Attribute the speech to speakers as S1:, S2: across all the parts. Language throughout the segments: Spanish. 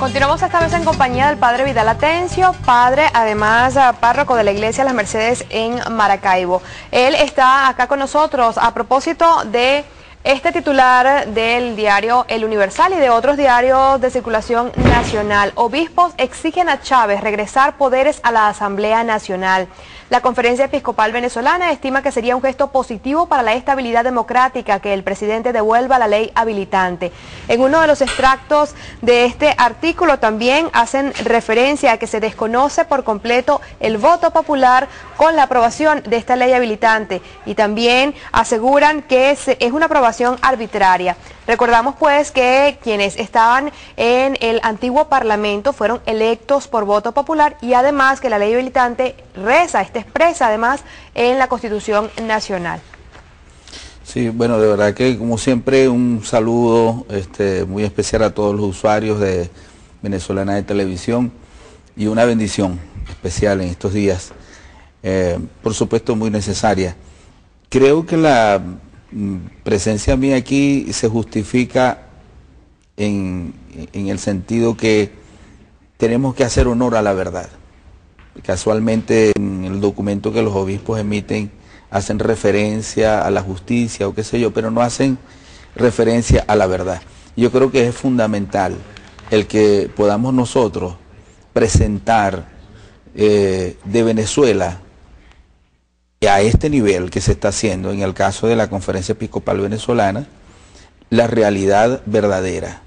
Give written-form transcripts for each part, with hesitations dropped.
S1: Continuamos esta vez en compañía del padre Vidal Atencio, padre, además párroco de la iglesia Las Mercedes en Maracaibo. Él está acá con nosotros a propósito de este titular del diario El Universal y de otros diarios de circulación nacional. Obispos exigen a Chávez regresar poderes a la Asamblea Nacional. La Conferencia Episcopal Venezolana estima que sería un gesto positivo para la estabilidad democrática que el presidente devuelva la ley habilitante. En uno de los extractos de este artículo también hacen referencia a que se desconoce por completo el voto popular con la aprobación de esta ley habilitante y también aseguran que es una aprobación arbitraria. Recordamos pues que quienes estaban en el antiguo Parlamento fueron electos por voto popular y además que la ley habilitante está expresa además en la Constitución Nacional.
S2: Sí, bueno, de verdad que como siempre un saludo muy especial a todos los usuarios de Venezolana de Televisión y una bendición especial en estos días, por supuesto muy necesaria. Creo que la presencia mía aquí se justifica en el sentido que tenemos que hacer honor a la verdad. Casualmente en el documento que los obispos emiten hacen referencia a la justicia o qué sé yo, pero no hacen referencia a la verdad. Yo creo que es fundamental el que podamos nosotros presentar de Venezuela a este nivel que se está haciendo en el caso de la Conferencia Episcopal Venezolana, la realidad verdadera.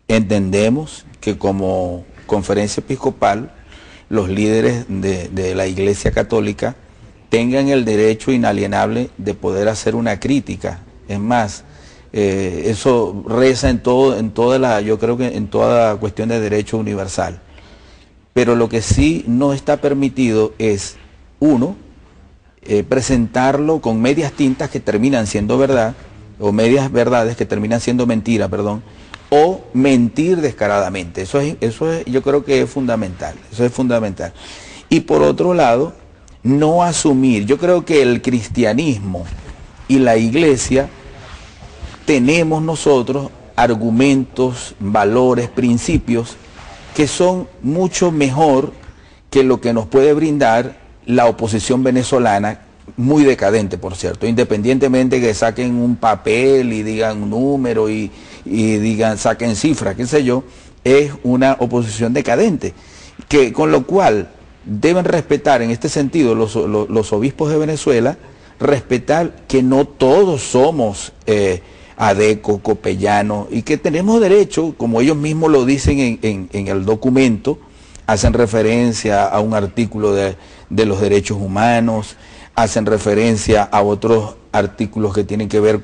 S2: Entendemos que como Conferencia Episcopal, los líderes de la Iglesia Católica tengan el derecho inalienable de poder hacer una crítica. Es más, eso reza yo creo que en toda cuestión de derecho universal. Pero lo que sí no está permitido es, uno, presentarlo con medias tintas que terminan siendo verdad, o medias verdades que terminan siendo mentira, perdón, o mentir descaradamente. Eso es, yo creo que es fundamental, eso es fundamental. Y por otro lado, no asumir, yo creo que el cristianismo y la iglesia tenemos nosotros argumentos, valores, principios que son mucho mejor que lo que nos puede brindar la oposición venezolana, muy decadente por cierto, independientemente que saquen un papel y digan un número y digan, saquen cifras, qué sé yo, es una oposición decadente, con lo cual deben respetar en este sentido los obispos de Venezuela, respetar que no todos somos adeco, copellano, y que tenemos derecho, como ellos mismos lo dicen en el documento, hacen referencia a un artículo de los derechos humanos, hacen referencia a otros artículos que tienen que ver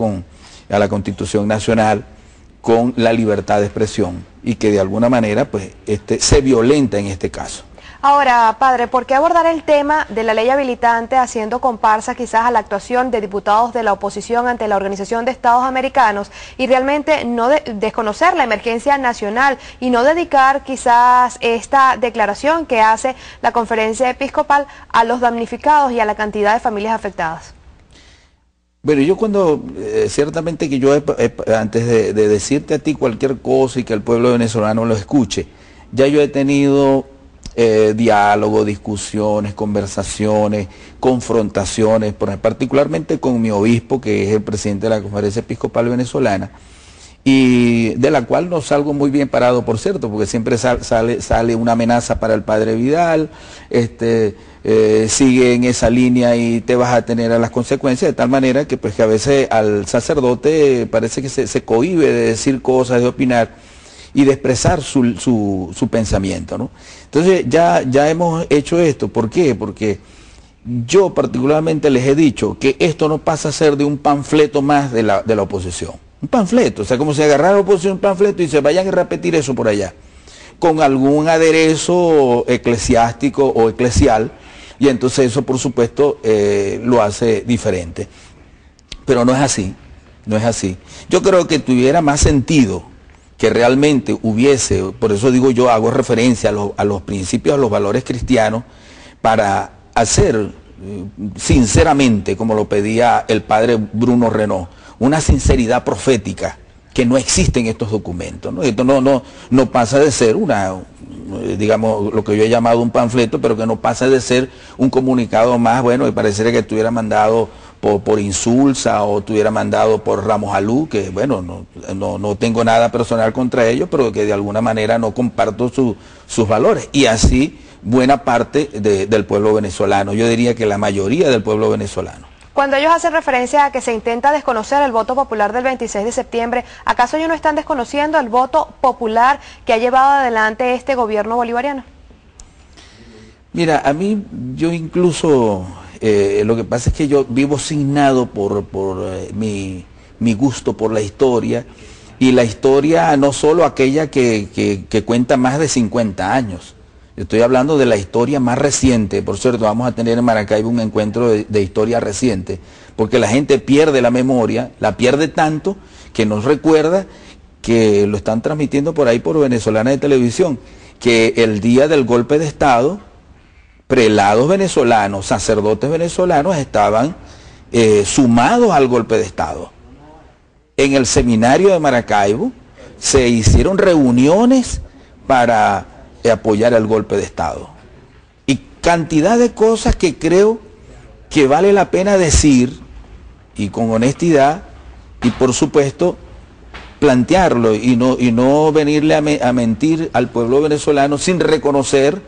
S2: a la Constitución Nacional, con la libertad de expresión, y que de alguna manera pues, se violenta en este caso.
S1: Ahora, padre, ¿por qué abordar el tema de la ley habilitante haciendo comparsa quizás a la actuación de diputados de la oposición ante la Organización de Estados Americanos y realmente no desconocer la emergencia nacional y no dedicar quizás esta declaración que hace la Conferencia Episcopal a los damnificados y a la cantidad de familias afectadas?
S2: Bueno, yo ciertamente que yo antes de decirte a ti cualquier cosa y que el pueblo venezolano lo escuche, ya yo he tenido diálogo, discusiones, conversaciones, confrontaciones, particularmente con mi obispo, que es el presidente de la Conferencia Episcopal Venezolana, y de la cual no salgo muy bien parado, por cierto, porque siempre sale una amenaza para el padre Vidal, sigue en esa línea y te vas a tener a las consecuencias, de tal manera que, pues, que a veces al sacerdote parece que se cohíbe de decir cosas, de opinar y de expresar su pensamiento, ¿no? Entonces ya hemos hecho esto. ¿Por qué? Porque yo particularmente les he dicho que esto no pasa a ser de un panfleto más de la oposición. Un panfleto, o sea, como si agarrara la oposición un panfleto y se vayan a repetir eso por allá, con algún aderezo eclesiástico o eclesial, y entonces eso por supuesto lo hace diferente. Pero no es así, no es así. Yo creo que tuviera más sentido que realmente hubiese, por eso digo yo, hago referencia a los principios, a los valores cristianos, para hacer sinceramente, como lo pedía el padre Bruno Renaud, una sinceridad profética que no existen estos documentos, ¿no? Esto no pasa de ser digamos, lo que yo he llamado un panfleto, pero que no pasa de ser un comunicado más, bueno, y pareciera que estuviera mandado por Insulsa o estuviera mandado por Ramos Alú, que bueno, no tengo nada personal contra ellos, pero que de alguna manera no comparto sus valores. Y así buena parte del pueblo venezolano, yo diría que la mayoría del pueblo venezolano.
S1: Cuando ellos hacen referencia a que se intenta desconocer el voto popular del 26 de septiembre, ¿acaso ellos no están desconociendo el voto popular que ha llevado adelante este gobierno bolivariano?
S2: Mira, a mí, yo incluso, lo que pasa es que yo vivo signado por mi gusto por la historia, y la historia no solo aquella que cuenta más de 50 años. Estoy hablando de la historia más reciente. Por cierto, vamos a tener en Maracaibo un encuentro de historia reciente, porque la gente pierde la memoria, la pierde tanto que nos recuerda, que lo están transmitiendo por ahí por Venezolana de Televisión, que el día del golpe de Estado, prelados venezolanos, sacerdotes venezolanos estaban sumados al golpe de Estado. En el seminario de Maracaibo se hicieron reuniones para apoyar el golpe de Estado. Y cantidad de cosas que creo que vale la pena decir, y con honestidad, y por supuesto plantearlo, y no venirle a mentir al pueblo venezolano sin reconocer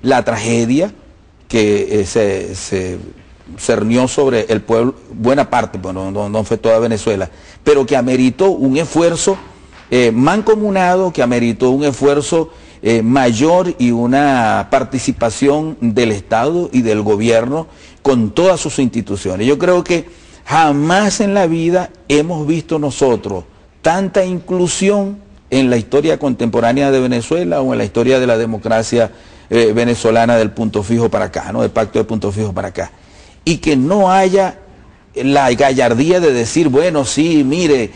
S2: la tragedia que se cernió sobre el pueblo, buena parte, bueno, no fue toda Venezuela, pero que ameritó un esfuerzo mancomunado, que ameritó un esfuerzo mayor y una participación del Estado y del gobierno con todas sus instituciones. Yo creo que jamás en la vida hemos visto nosotros tanta inclusión en la historia contemporánea de Venezuela o en la historia de la democracia venezolana del punto fijo para acá, ¿no? Del pacto de punto fijo para acá. Y que no haya la gallardía de decir, bueno, sí, mire,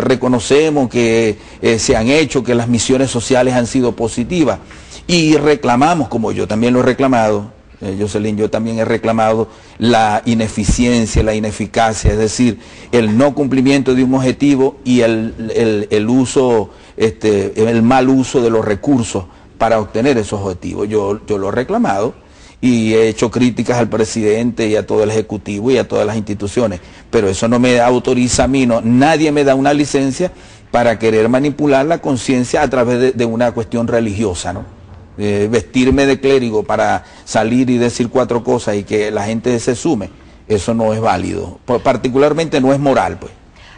S2: reconocemos que se han hecho, que las misiones sociales han sido positivas, y reclamamos, como yo también lo he reclamado, Jocelyn, yo también he reclamado la ineficiencia, la ineficacia, es decir, el no cumplimiento de un objetivo y el uso, el mal uso de los recursos para obtener esos objetivos. Yo lo he reclamado, y he hecho críticas al presidente y a todo el ejecutivo y a todas las instituciones, pero eso no me autoriza a mí, nadie me da una licencia para querer manipular la conciencia a través de una cuestión religiosa, ¿no? Vestirme de clérigo para salir y decir cuatro cosas y que la gente se sume, eso no es válido, particularmente no es moral, pues.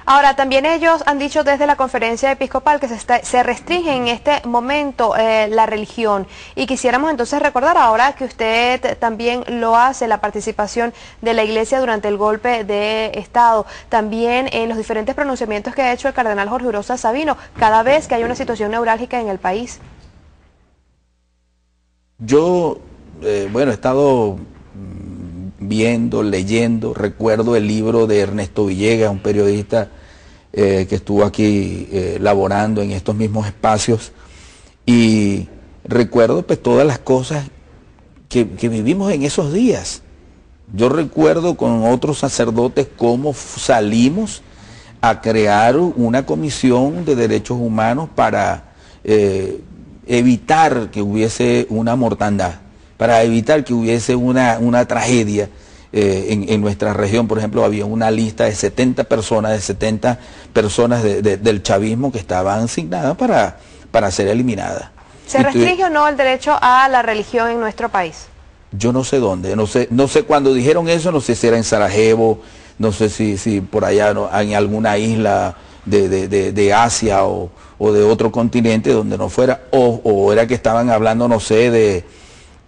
S1: Ahora, también ellos han dicho desde la conferencia episcopal que se restringe en este momento la religión, y quisiéramos entonces recordar, ahora que usted también lo hace, la participación de la Iglesia durante el golpe de Estado, también en los diferentes pronunciamientos que ha hecho el cardenal Jorge Urosa Sabino, cada vez que hay una situación neurálgica en el país.
S2: Yo, bueno, he estado viendo, leyendo, recuerdo el libro de Ernesto Villegas, un periodista que estuvo aquí laborando en estos mismos espacios, y recuerdo pues todas las cosas que vivimos en esos días. Yo recuerdo con otros sacerdotes cómo salimos a crear una comisión de derechos humanos para evitar que hubiese una mortandad, para evitar que hubiese una tragedia en nuestra región. Por ejemplo, había una lista de 70 personas del chavismo que estaban asignadas para ser eliminadas.
S1: ¿Se restringe o no el derecho a la religión en nuestro país?
S2: Yo no sé dónde, no sé cuando dijeron eso, no sé si era en Sarajevo, no sé si por allá en alguna isla de Asia o de otro continente donde no fuera, o era que estaban hablando, no sé,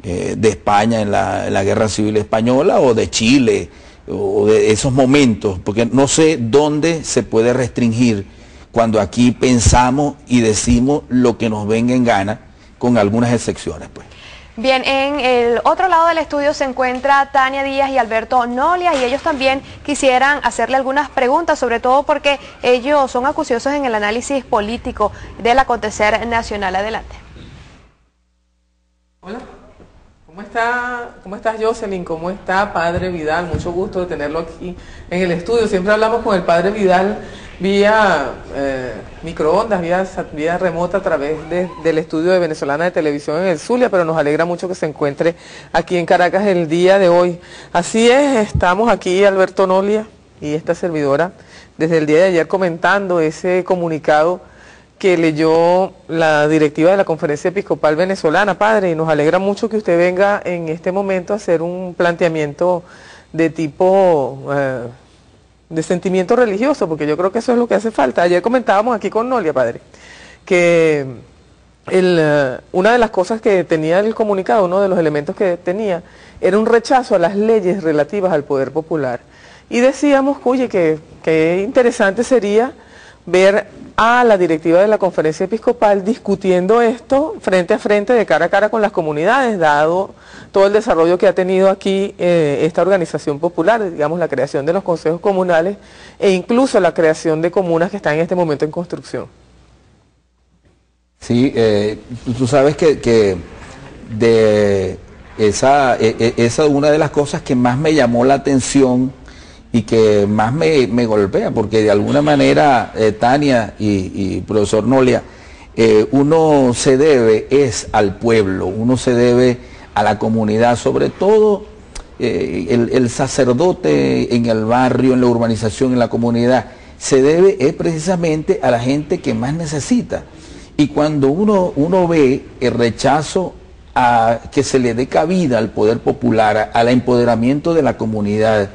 S2: de España en la Guerra Civil Española, o de Chile, o de esos momentos, porque no sé dónde se puede restringir cuando aquí pensamos y decimos lo que nos venga en gana, con algunas excepciones, pues.
S1: Bien, en el otro lado del estudio se encuentra Tania Díaz y Alberto Nolia, y ellos también quisieran hacerle algunas preguntas, sobre todo porque ellos son acuciosos en el análisis político del acontecer nacional. Adelante.
S3: Hola, ¿cómo estás, Jocelyn? ¿Cómo está Padre Vidal? Mucho gusto de tenerlo aquí en el estudio. Siempre hablamos con el Padre Vidal vía microondas, vía remota a través del estudio de Venezolana de Televisión en el Zulia, pero nos alegra mucho que se encuentre aquí en Caracas el día de hoy. Así es, estamos aquí Alberto Nolia y esta servidora desde el día de ayer comentando ese comunicado que leyó la directiva de la Conferencia Episcopal Venezolana, padre, y nos alegra mucho que usted venga en este momento a hacer un planteamiento de tipo de sentimiento religioso, porque yo creo que eso es lo que hace falta. Ayer comentábamos aquí con Nolia, padre, que una de las cosas que tenía el comunicado, uno de los elementos que tenía, era un rechazo a las leyes relativas al poder popular. Y decíamos, oye, que interesante sería ver a la directiva de la Conferencia Episcopal discutiendo esto frente a frente, de cara a cara con las comunidades, dado todo el desarrollo que ha tenido aquí esta organización popular, digamos la creación de los consejos comunales e incluso la creación de comunas que están en este momento en construcción.
S2: Sí, tú sabes que de esa una de las cosas que más me llamó la atención y que más me golpea, porque de alguna manera, Tania y profesor Nolia, uno se debe al pueblo, uno se debe a la comunidad, sobre todo el sacerdote en el barrio, en la urbanización, en la comunidad, se debe precisamente a la gente que más necesita. Y cuando uno ve el rechazo a que se le dé cabida al poder popular, al empoderamiento de la comunidad,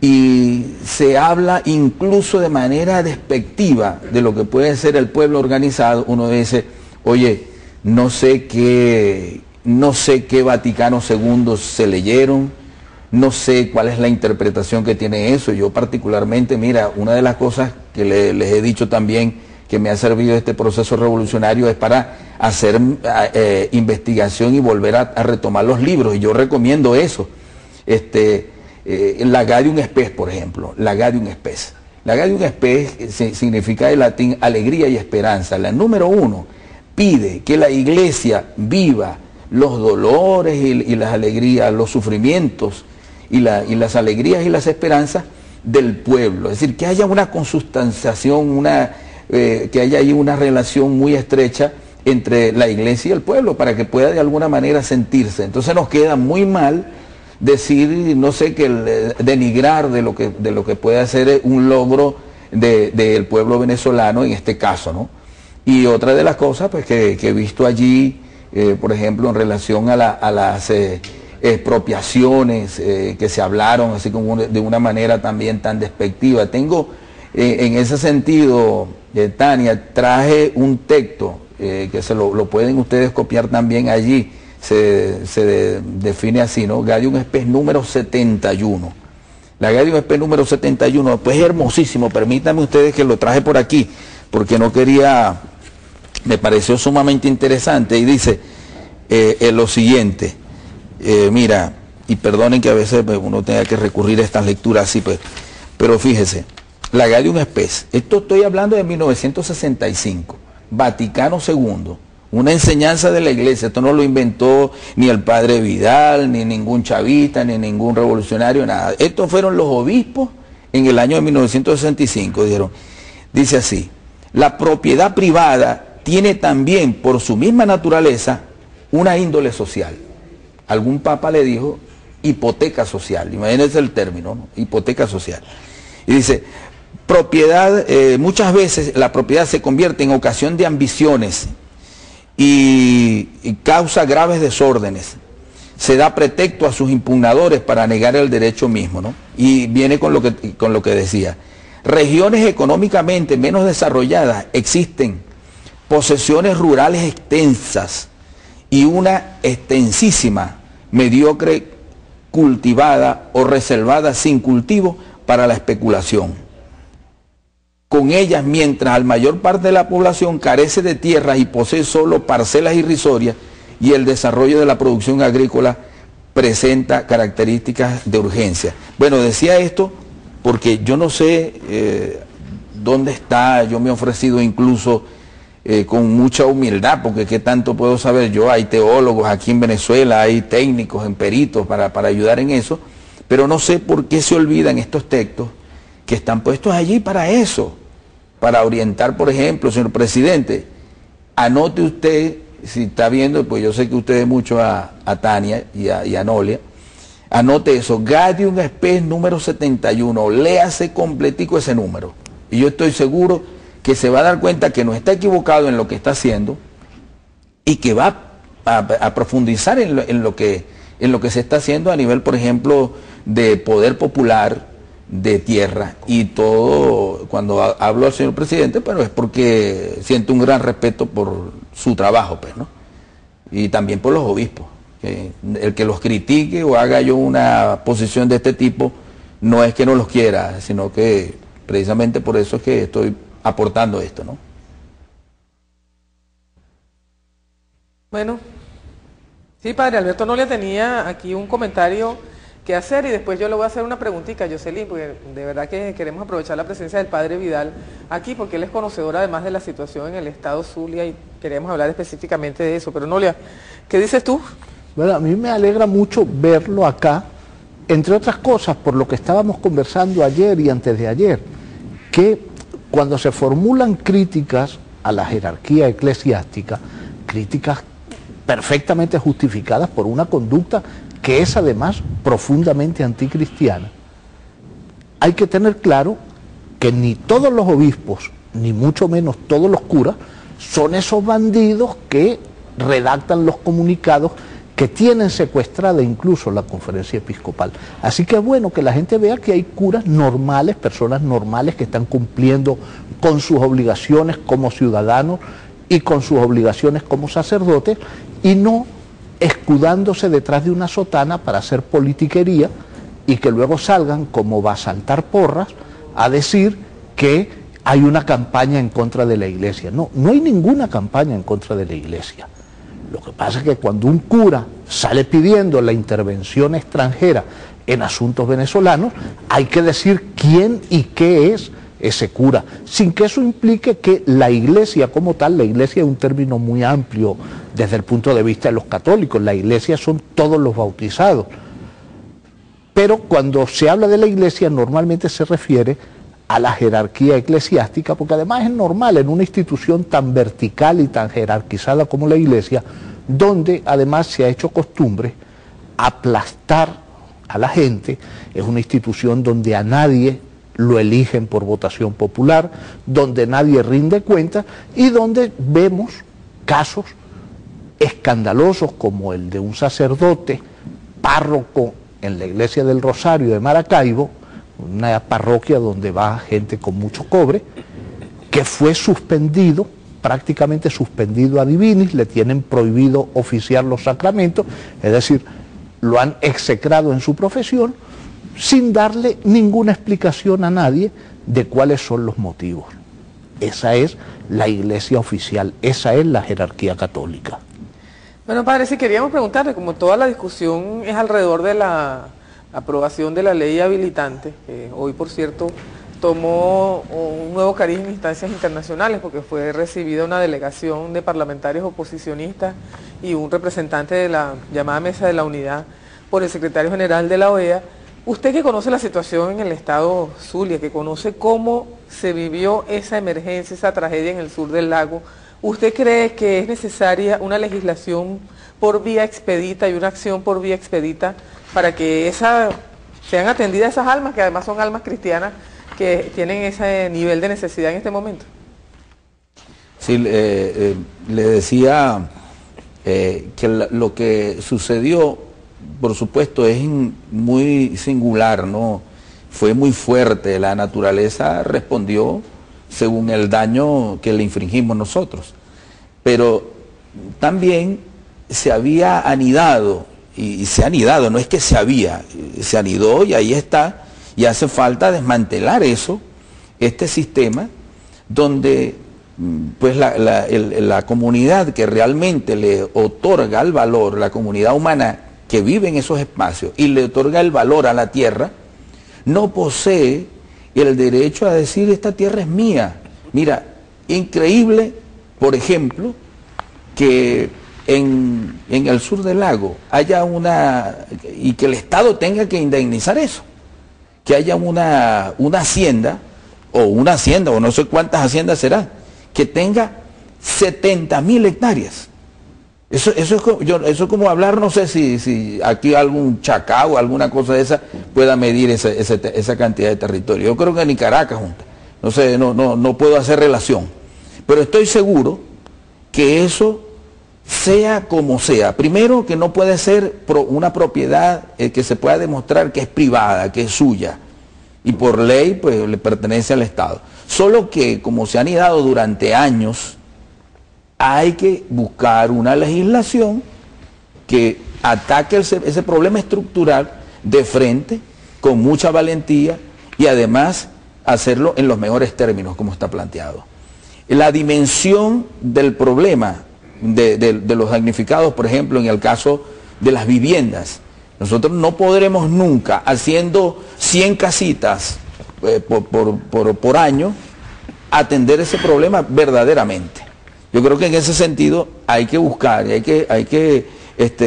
S2: y se habla incluso de manera despectiva de lo que puede ser el pueblo organizado, uno dice, oye, no sé qué Vaticano II se leyeron, no sé cuál es la interpretación que tiene eso. Yo particularmente, mira, una de las cosas que les he dicho también que me ha servido este proceso revolucionario es para hacer investigación y volver a retomar los libros, y yo recomiendo eso. La Gaudium Spes, por ejemplo, la Gaudium Spes. La Gaudium Spes significa en latín alegría y esperanza. La número 1 pide que la iglesia viva los dolores y las alegrías, los sufrimientos y las alegrías y las esperanzas del pueblo. Es decir, que haya una consustanciación, que haya ahí una relación muy estrecha entre la iglesia y el pueblo para que pueda de alguna manera sentirse. Entonces nos queda muy mal decir, no sé, denigrar de lo que puede ser un logro del pueblo venezolano en este caso, ¿no? Y otra de las cosas pues que he visto allí, por ejemplo, en relación a las expropiaciones que se hablaron así como de una manera también tan despectiva. Tengo, en ese sentido, Tania, traje un texto que lo pueden ustedes copiar también allí. Se define así, ¿no? Gaudium Spes número 71. La Gaudium Spes número 71, pues es hermosísimo. Permítanme ustedes que lo traje por aquí, porque no quería, me pareció sumamente interesante, y dice lo siguiente, mira, y perdonen que a veces pues, uno tenga que recurrir a estas lecturas así, pues, pero fíjese, la Gaudium Spes, esto estoy hablando de 1965, Vaticano II, una enseñanza de la iglesia. Esto no lo inventó ni el padre Vidal, ni ningún chavista, ni ningún revolucionario, nada. Estos fueron los obispos en el año de 1965, dijeron. Dice así, la propiedad privada tiene también por su misma naturaleza una índole social. Algún papa le dijo hipoteca social, imagínense el término, ¿no? Hipoteca social. Y dice, propiedad, muchas veces la propiedad se convierte en ocasión de ambiciones y causa graves desórdenes. Se da pretexto a sus impugnadores para negar el derecho mismo, ¿no? Y viene con lo que decía. Regiones económicamente menos desarrolladas existen, posesiones rurales extensas y una extensísima, mediocre, cultivada o reservada sin cultivo para la especulación. Con ellas, mientras la mayor parte de la población carece de tierras y posee solo parcelas irrisorias, y el desarrollo de la producción agrícola presenta características de urgencia. Bueno, decía esto porque yo no sé dónde está, yo me he ofrecido incluso con mucha humildad, porque qué tanto puedo saber yo, hay teólogos aquí en Venezuela, hay técnicos, en peritos para ayudar en eso, pero no sé por qué se olvidan estos textos que están puestos allí para eso. para orientar, por ejemplo, señor presidente, anote usted, si está viendo, pues yo sé que usted ve mucho a Tania y a Nolia, anote eso, Gaudium Spes número 71, léase completico ese número. Y yo estoy seguro que se va a dar cuenta que no está equivocado en lo que está haciendo y que va a profundizar en lo que se está haciendo a nivel, por ejemplo, de poder popular, de tierra y todo. Cuando hablo al señor presidente, pero es porque siento un gran respeto por su trabajo, pues, ¿no? Y también por los obispos. El que los critique o haga yo una posición de este tipo no es que no los quiera, sino que precisamente por eso es que estoy aportando esto, ¿no?
S3: Bueno, sí, padre Alberto Nolia tenía aquí un comentario que hacer y después yo le voy a hacer una preguntita a Jocelyn, porque de verdad que queremos aprovechar la presencia del padre Vidal aquí, porque él es conocedor además de la situación en el estado Zulia y queremos hablar específicamente de eso. Pero Nolia, ¿qué dices tú?
S4: Bueno, a mí me alegra mucho verlo acá, entre otras cosas por lo que estábamos conversando ayer y antes de ayer, que cuando se formulan críticas a la jerarquía eclesiástica, críticas perfectamente justificadas por una conducta que es además profundamente anticristiana, hay que tener claro que ni todos los obispos, ni mucho menos todos los curas, son esos bandidos que redactan los comunicados que tienen secuestrada incluso la conferencia episcopal. Así que es bueno que la gente vea que hay curas normales, personas normales que están cumpliendo con sus obligaciones como ciudadanos y con sus obligaciones como sacerdotes, y no escudándose detrás de una sotana para hacer politiquería y que luego salgan como va a saltar porras a decir que hay una campaña en contra de la iglesia. No, no hay ninguna campaña en contra de la iglesia. Lo que pasa es que cuando un cura sale pidiendo la intervención extranjera en asuntos venezolanos, hay que decir quién y qué es ese cura, sin que eso implique que la iglesia como tal, la iglesia es un término muy amplio desde el punto de vista de los católicos, la iglesia son todos los bautizados, pero cuando se habla de la iglesia normalmente se refiere a la jerarquía eclesiástica, porque además es normal en una institución tan vertical y tan jerarquizada como la iglesia, donde además se ha hecho costumbre aplastar a la gente. Es una institución donde a nadie lo eligen por votación popular, donde nadie rinde cuenta y donde vemos casos escandalosos como el de un sacerdote párroco en la iglesia del Rosario de Maracaibo, una parroquia donde va gente con mucho cobre, que fue suspendido, prácticamente suspendido a divinis, le tienen prohibido oficiar los sacramentos, es decir, lo han execrado en su profesión, sin darle ninguna explicación a nadie de cuáles son los motivos. Esa es la iglesia oficial, esa es la jerarquía católica.
S3: Bueno, padre, si queríamos preguntarle, como toda la discusión es alrededor de la aprobación de la ley habilitante, que hoy, por cierto, tomó un nuevo cariz en instancias internacionales, porque fue recibida una delegación de parlamentarios oposicionistas y un representante de la llamada Mesa de la Unidad por el secretario general de la OEA. Usted que conoce la situación en el estado Zulia, que conoce cómo se vivió esa emergencia, esa tragedia en el sur del lago, ¿usted cree que es necesaria una legislación por vía expedita y una acción por vía expedita para que sean atendidas esas almas, que además son almas cristianas, que tienen ese nivel de necesidad en este momento?
S2: Sí, le decía que lo que sucedió, por supuesto, es muy singular, ¿no? Fue muy fuerte, la naturaleza respondió según el daño que le infringimos nosotros. Pero también se había anidado, y se ha anidado, no es que se anidó y ahí está, y hace falta desmantelar eso, este sistema, donde pues la comunidad que realmente le otorga el valor, la comunidad humana que vive en esos espacios y le otorga el valor a la tierra, no posee el derecho a decir esta tierra es mía. Mira, increíble, por ejemplo, que en el sur del lago haya y que el Estado tenga que indemnizar eso, que haya una hacienda o una hacienda, o no sé cuántas haciendas será, que tenga 70.000 hectáreas. Eso es como hablar, no sé si aquí algún chacao o alguna cosa de esa pueda medir esa cantidad de territorio. Yo creo que ni Caracas junta. No sé, no puedo hacer relación. Pero estoy seguro que eso sea como sea. Primero, que no puede ser una propiedad que se pueda demostrar que es privada, que es suya. Y por ley, pues, le pertenece al Estado. Solo que, como se han anidado durante años, hay que buscar una legislación que ataque ese problema estructural de frente, con mucha valentía, y además hacerlo en los mejores términos, como está planteado. La dimensión del problema de los damnificados, por ejemplo, en el caso de las viviendas, nosotros no podremos nunca, haciendo 100 casitas por año, atender ese problema verdaderamente. Yo creo que en ese sentido hay que buscar y hay que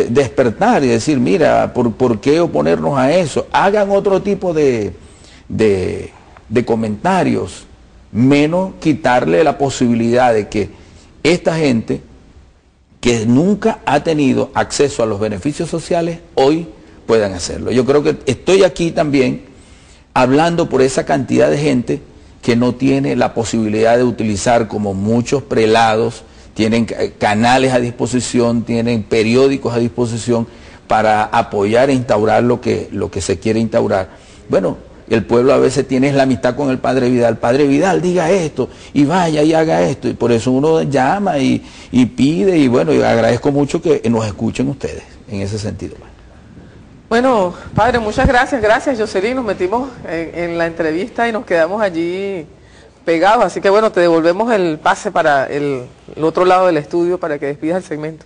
S2: despertar y decir, mira, ¿por qué oponernos a eso? Hagan otro tipo de comentarios, menos quitarle la posibilidad de que esta gente que nunca ha tenido acceso a los beneficios sociales, hoy puedan hacerlo. Yo creo que estoy aquí también hablando por esa cantidad de gente que no tiene la posibilidad de utilizar, como muchos prelados, tienen canales a disposición, tienen periódicos a disposición para apoyar e instaurar lo que se quiere instaurar. Bueno, el pueblo a veces tiene la amistad con el Padre Vidal. Padre Vidal, diga esto, y vaya y haga esto. Y por eso uno llama y pide, y bueno, yo agradezco mucho que nos escuchen ustedes en ese sentido.
S3: Bueno, padre, muchas gracias. Gracias, Jocelyn. Nos metimos en la entrevista y nos quedamos allí pegados. Así que bueno, te devolvemos el pase para el otro lado del estudio para que despidas el segmento.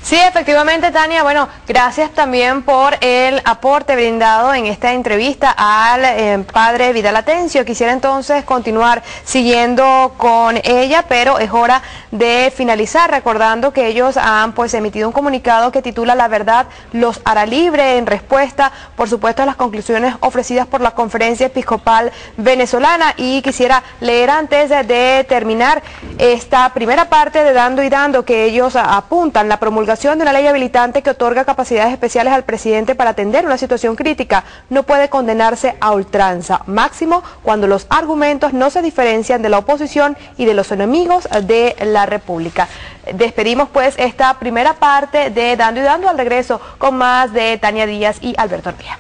S1: Sí, efectivamente, Tania, bueno, gracias también por el aporte brindado en esta entrevista al padre Vidal Atencio. Quisiera entonces continuar siguiendo con ella, pero es hora de finalizar, recordando que ellos han pues emitido un comunicado que titula "La verdad los hará libre", en respuesta, por supuesto, a las conclusiones ofrecidas por la Conferencia Episcopal Venezolana. Y quisiera leer, antes de terminar esta primera parte de Dando y Dando, que ellos apuntan: la promulgación de una ley habilitante que otorga capacidades especiales al presidente para atender una situación crítica no puede condenarse a ultranza, máximo cuando los argumentos no se diferencian de la oposición y de los enemigos de la República. Despedimos pues esta primera parte de Dando y Dando. Al regreso con más de Tania Díaz y Alberto Arpía.